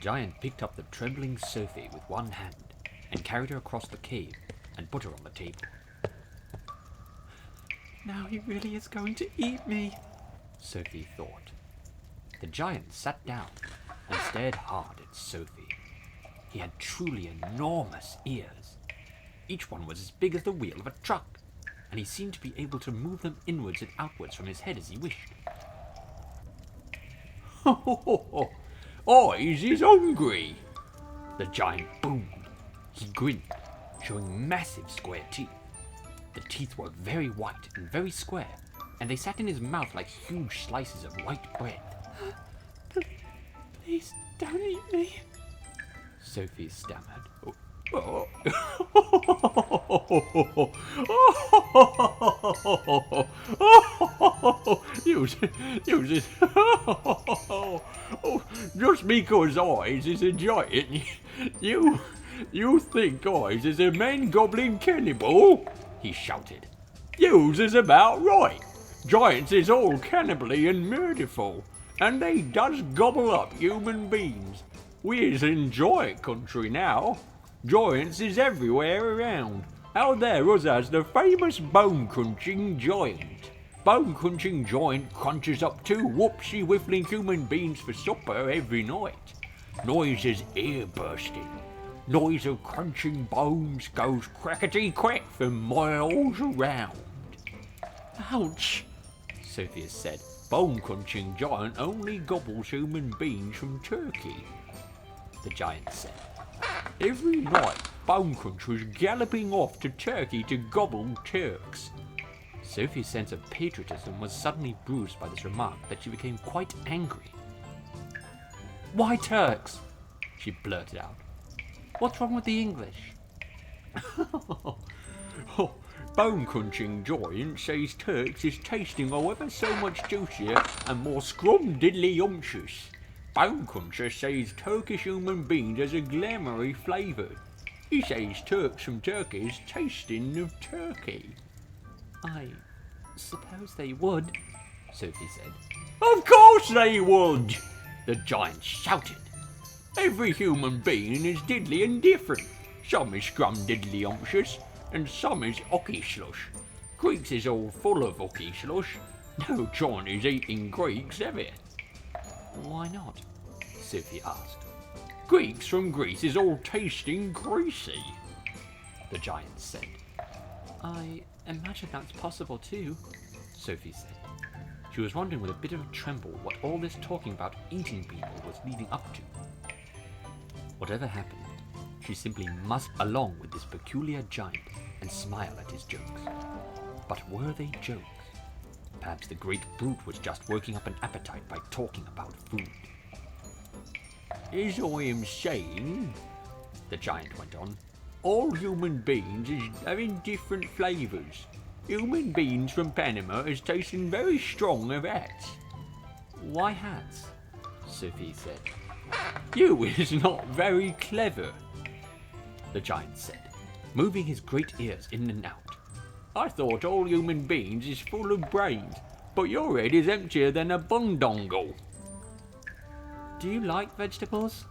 giant picked up the trembling Sophie with one hand and carried her across the cave and put her on the table. Now he really is going to eat me, Sophie thought. The giant sat down and stared hard at Sophie. He had truly enormous ears. Each one was as big as the wheel of a truck, and he seemed to be able to move them inwards and outwards from his head as he wished. "Ho ho ho ho! Eyes is hungry!" The giant boomed. He grinned, showing massive square teeth. The teeth were very white and very square, and they sat in his mouth like huge slices of white bread. Please don't eat me, Sophie stammered. Just because Eyes is a giant, you think Eyes is a man-gobbling cannibal? He shouted. Yours is about right. Giants is all cannibally and murderful, and they does gobble up human beings. We's in giant country now. Giants is everywhere around. Out there us has the famous bone-crunching giant. Bone-crunching giant crunches up 2 whoopsie-whiffling human beings for supper every night. Noise is ear-bursting. Noise of crunching bones goes crackety-crack for miles around. Ouch, Sophia said. Bone-crunching giant only gobbles human beings from Turkey. The giant said. Every night, Bone Crunch was galloping off to Turkey to gobble Turks. Sophie's sense of patriotism was suddenly bruised by this remark that she became quite angry. Why Turks? She blurted out. What's wrong with the English? Bone-crunching giant says Turks is tasting ever so much juicier and more scrum-diddly-umptious. Bone Cruncher says Turkish human beings has a glamoury flavour. He says Turks from Turkey is tasting of Turkey. I suppose they would, Sophie said. Of course they would, the giant shouted. Every human being is diddly and different. Some is scrum-diddly-umptious, and some is hockey slush. Greeks is all full of hockey slush. No giant is eating Greeks ever. Why not? Sophie asked. Greeks from Greece is all tasting greasy, the giant said. I imagine that's possible too, Sophie said. She was wondering with a bit of a tremble what all this talking about eating people was leading up to. Whatever happened, she simply must along with this peculiar giant and smile at his jokes. But were they jokes? Perhaps the great brute was just working up an appetite by talking about food. As I am saying, the giant went on, all human beings is having different flavours. Human beings from Panama is tasting very strong of hats. Why hats? Sophie said. You is not very clever, the giant said, moving his great ears in and out. I thought all human beings is full of brains, but your head is emptier than a bundongle. Do you like vegetables?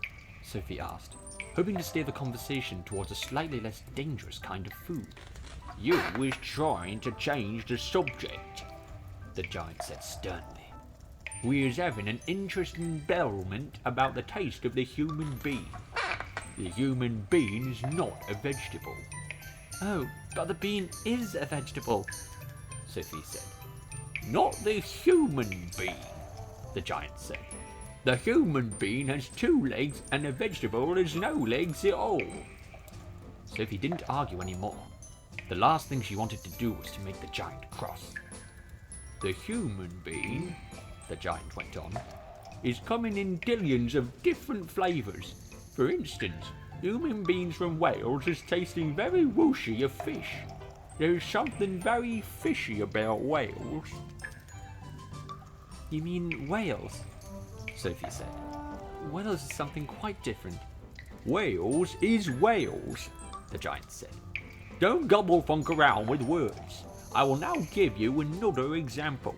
Sophie asked, hoping to steer the conversation towards a slightly less dangerous kind of food. You is trying to change the subject, the giant said sternly. We is having an interesting development about the taste of the human being. The human being is not a vegetable. Oh, but the bean is a vegetable, Sophie said. Not the human being, the giant said. The human being has 2 legs and a vegetable has no legs at all. Sophie didn't argue anymore. The last thing she wanted to do was to make the giant cross. The human being, the giant went on, is coming in dillions of different flavours. For instance, human beings from Wales is tasting very whooshy of fish. There's something very fishy about Wales. You mean Wales? Sophie said. Wales is something quite different. Wales is Wales, the giant said. Don't gobble funk around with words. I will now give you another example.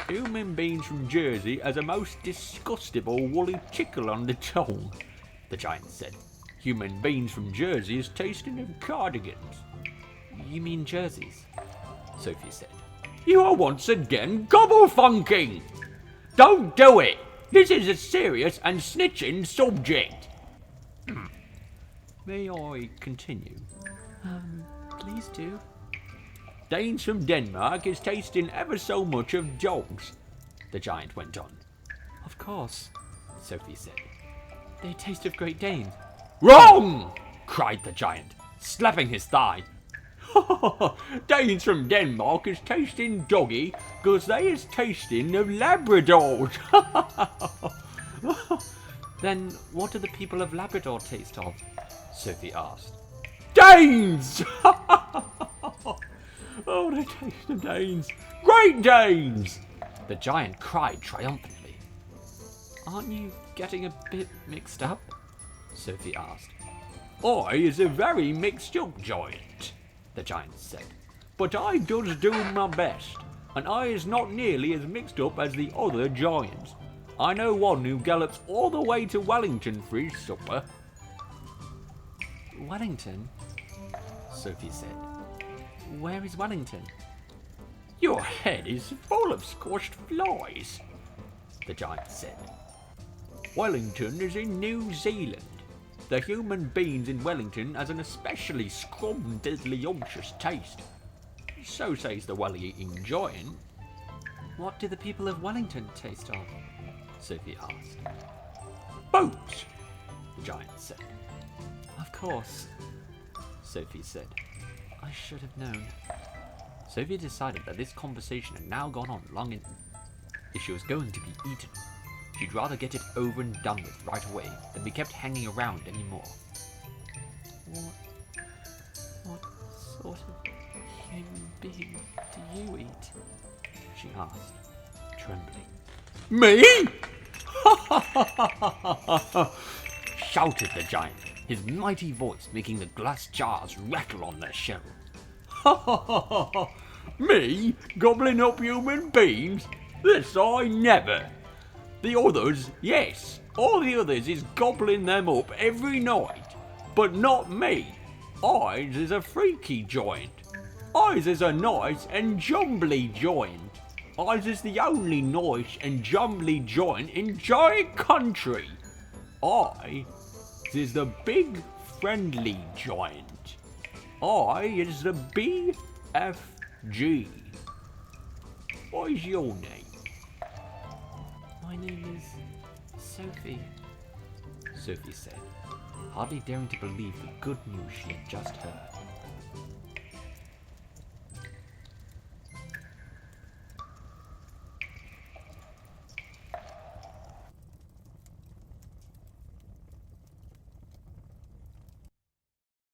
Human beings from Jersey has a most disgustable woolly tickle on the tongue, the giant said. Human beings from Jersey is tasting of cardigans. You mean jerseys? Sophie said. You are once again gobble-funking! Don't do it! This is a serious and snitching subject. May I continue? Please do. Danes from Denmark is tasting ever so much of dogs, the giant went on. Of course, Sophie said. they taste of Great Dane. Wrong! Cried the giant, slapping his thigh. Danes from Denmark is tasting doggy because they is tasting of Labradors. Then what do the people of Labrador taste of? Sophie asked. Danes! Oh, they taste of Danes. Great Danes! The giant cried triumphantly. Aren't you getting a bit mixed up? Sophie asked. I is a very mixed up giant, the giant said. But I does do my best, and I is not nearly as mixed up as the other giants. I know one who gallops all the way to Wellington for his supper. Wellington? Sophie said. Where is Wellington? Your head is full of squashed flies, the giant said. Wellington is in New Zealand. The human beings in Wellington has an especially scrum deadly unctuous taste. So says the well-eating giant. What do the people of Wellington taste of? Sophie asked. Boats, the giant said. Of course, Sophie said. I should have known. Sophie decided that this conversation had now gone on long enough. If she was going to be eaten, she'd rather get it over and done with right away than be kept hanging around anymore. What sort of human being do you eat? She asked, trembling. Me? Shouted the giant, his mighty voice making the glass jars rattle on their shell. Me? Gobbling up human beings? This I never. The others, yes, all the others is gobbling them up every night, but not me. Ours is a freaky giant. Ours is a nice and jumbly giant. Ours is the only nice and jumbly giant in giant country. I is the big friendly giant. I is the BFG. What is your name? My name is Sophie, Sophie said, hardly daring to believe the good news she had just heard.